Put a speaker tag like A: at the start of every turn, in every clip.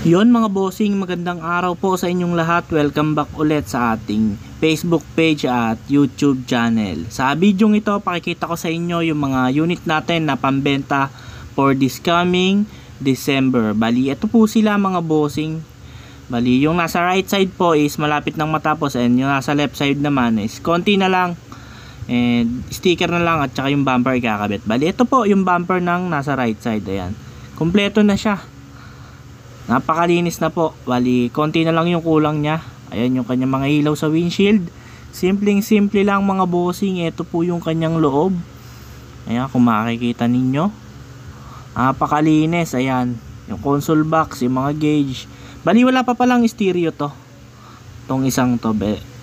A: Yon mga bossing, magandang araw po sa inyong lahat. Welcome back ulit sa ating Facebook page at YouTube channel. Sa video ito, pakikita ko sa inyo yung mga unit natin na pambenta for this coming December. Bali, ito po sila mga bossing. Bali, yung nasa right side po is malapit nang matapos, and yung nasa left side naman is konti na lang. And sticker na lang at saka yung bumper ikakabit. Bali, ito po yung bumper ng nasa right side. Ayan. Kompleto na siya. Napakalinis na po. Bali, konti na lang yung kulang niya. Ayan yung kanyang mga ilaw sa windshield. Simpleng-simple lang mga bossing. Ito po yung kanyang loob. Ayan, kung makikita ninyo. Napakalinis. Ayan. Yung console box, yung mga gauge. Bali, wala pa palang stereo to. Itong isang to.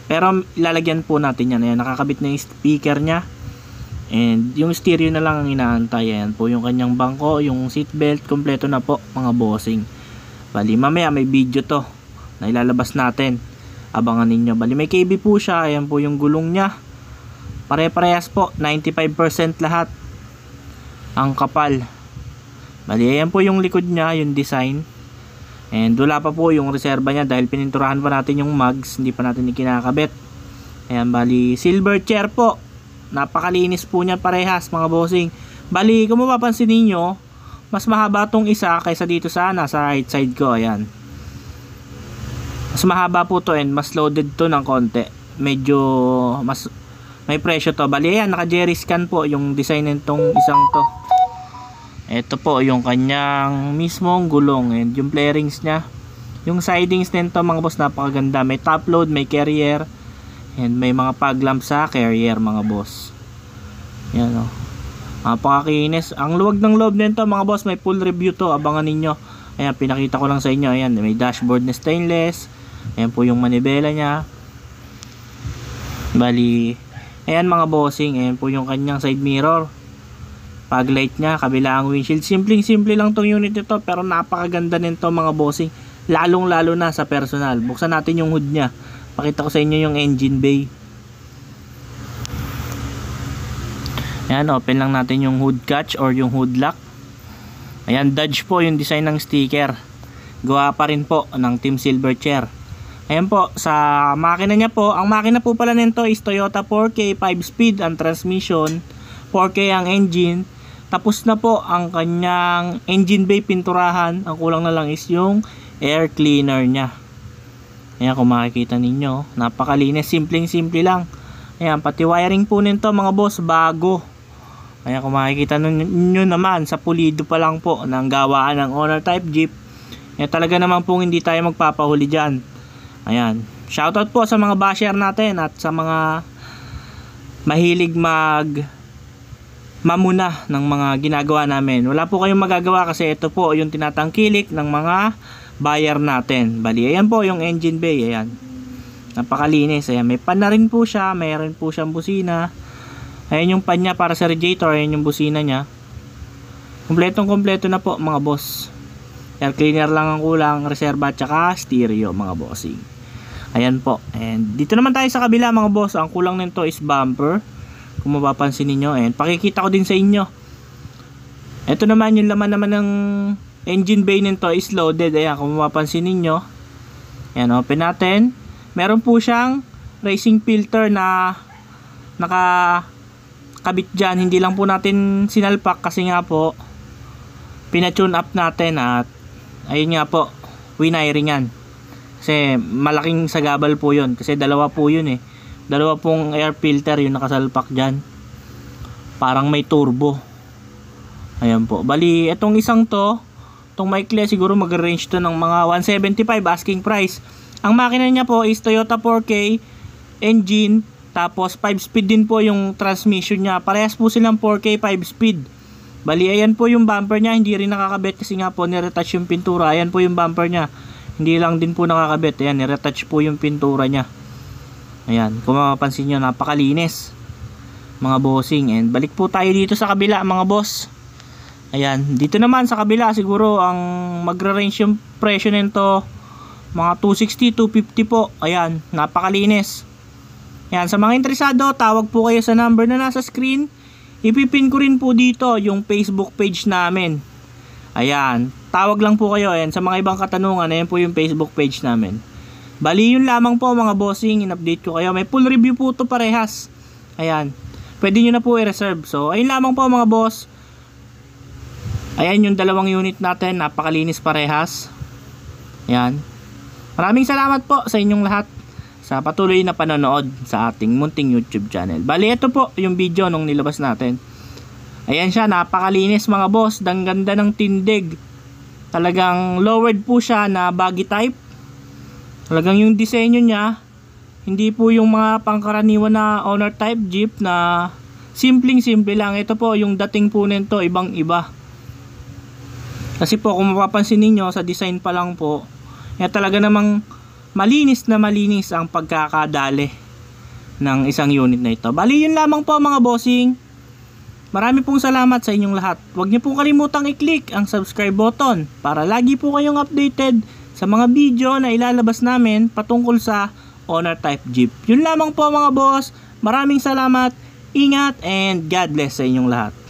A: Pero ilalagyan po natin yan. Ayan, nakakabit na yung speaker niya. And yung stereo na lang ang inaantay. Ayan po yung kanyang bangko, yung seatbelt. Kompleto na po mga bossing. Bali, mamaya may video to na ilalabas natin. Abangan ninyo. Bali, may KB po siya. Ayan po yung gulong niya. Pare-parehas po. 95% lahat. Ang kapal. Bali, ayan po yung likod niya, yung design. And wala pa po yung reserba niya dahil pininturahan pa natin yung mugs. Hindi pa natin ikinakabit. Ayan, bali, silver chair po. Napakalinis po niya parehas mga bossing. Bali, kung mapapansin ninyo, mas mahaba tong isa kaysa dito sa right side ko. Ayan. Mas mahaba po to and mas loaded to ng konti. Medyo mas may presyo to. Bali, ayan, naka jerry scan po yung design nitong isang to. Ito po yung kanyang mismong gulong and yung flarings niya. Yung sidings nito mga boss, napakaganda. May top load, may carrier, and may mga fog lamp sa carrier mga boss. Yan o. Napakakinis. Ang luwag ng loob nito mga boss, may full review to. Abangan ninyo. Ayan, pinakita ko lang sa inyo. Ayan, may dashboard na stainless. Ayan po yung manibela niya. Bali, ayan mga bossing. Ayan po yung kanyang side mirror. Fog light niya, kabilang windshield. Simpleng-simple lang tong unit nito, pero napakaganda nito mga bossing. Lalong-lalo na sa personal. Buksan natin yung hood niya. Pakita ko sa inyo yung engine bay. Ayan, open lang natin yung hood catch or yung hood lock. Ayan, Dodge po yung design ng sticker. Gawa pa rin po ng Team Silver Chair. Ayan po, sa makina niya po, ang makina po pala nito is Toyota 4K 5-speed ang transmission, 4K ang engine. Tapos na po ang kanyang engine bay pinturahan. Ang kulang na lang is yung air cleaner niya. Ayan, kung makikita ninyo, napakalinis, simpleng-simple lang. Ayan, pati wiring po nito mga boss, bago. Ayan, kung makikita nyo naman, sa pulido pa lang po ng gawaan ng owner type Jeep. Ayan, talaga naman po hindi tayo magpapahuli dyan. Ayan, shoutout po sa mga basher natin at sa mga mahilig mamuna ng mga ginagawa namin. Wala po kayong magagawa kasi ito po yung tinatangkilik ng mga buyer natin. Bali, ayan po yung engine bay. Ayan, napakalinis. Ayan, may pan na rin po siya. Mayroon po siyang busina. Ayan yung pan niya para sa radiator. Ayan yung busina niya. Kompletong kompleto na po mga boss. Air cleaner lang ang kulang, reserva at saka stereo mga bossing. Ayan po. And dito naman tayo sa kabila mga boss. Ang kulang nito is bumper. Kung mapapansin ninyo. And pakikita ko din sa inyo. Ito naman yung laman naman ng engine bay nito is loaded. Ayan, kung mapapansin ninyo. Ayan, open natin. Meron po siyang racing filter na nakakabit dyan. Hindi lang po natin sinalpak kasi nga po pinatune up natin at ayun nga po, winiring yan. Kasi malaking sagabal po yun. Kasi dalawa po yun eh. Dalawa pong air filter yung nakasalpak dyan. Parang may turbo. Ayan po. Bali, itong isang to, itong maikli siguro mag-range to ng mga 175 asking price. Ang makina niya po is Toyota 4K engine, tapos 5-speed din po yung transmission niya. Parehas po silang 4K 5-speed. Bali, ayan po yung bumper niya. Hindi rin nakakabit kasi nga po niretouch yung pintura. Ayan po yung bumper niya. Hindi lang din po nakakabit. Ayan, niretouch po yung pintura niya. Ayan, kung mapapansin nyo, napakalinis mga bossing. And balik po tayo dito sa kabila mga boss. Ayan, dito naman sa kabila siguro ang magra-range yung presyo nito mga 260, 250 po. Ayan, napakalinis. Ayan, sa mga interesado, tawag po kayo sa number na nasa screen. Ipipin ko rin po dito yung Facebook page namin. Ayan, tawag lang po kayo. Ayan, sa mga ibang katanungan, ayan po yung Facebook page namin. Bali yun lamang po mga bossing, in-update ko kayo. May full review po to parehas. Ayan, pwede nyo na po i-reserve. So ayun lamang po mga boss. Ayan yung dalawang unit natin, napakalinis parehas. Ayan. Maraming salamat po sa inyong lahat sa patuloy na panonood sa ating munting YouTube channel. Bali ito po yung video nung nilabas natin. Ayan siya, napakalinis mga boss. Ganda ng tindig. Talagang lowered po siya na baggy type. Talagang yung disenyo niya, hindi po yung mga pangkaraniwan na owner type jeep na simpleng-simple lang. Ito po yung dating po nito, ibang-iba. Kasi po kung mapapansin niyo sa design pa lang po, yan talaga namang malinis na malinis ang pagkakadali ng isang unit na ito. Bali yun lamang po mga bossing. Marami pong salamat sa inyong lahat. Huwag niyo pong kalimutang i-click ang subscribe button para lagi po kayong updated sa mga video na ilalabas namin patungkol sa owner type jeep. Yun lamang po mga boss. Maraming salamat, ingat, and God bless sa inyong lahat.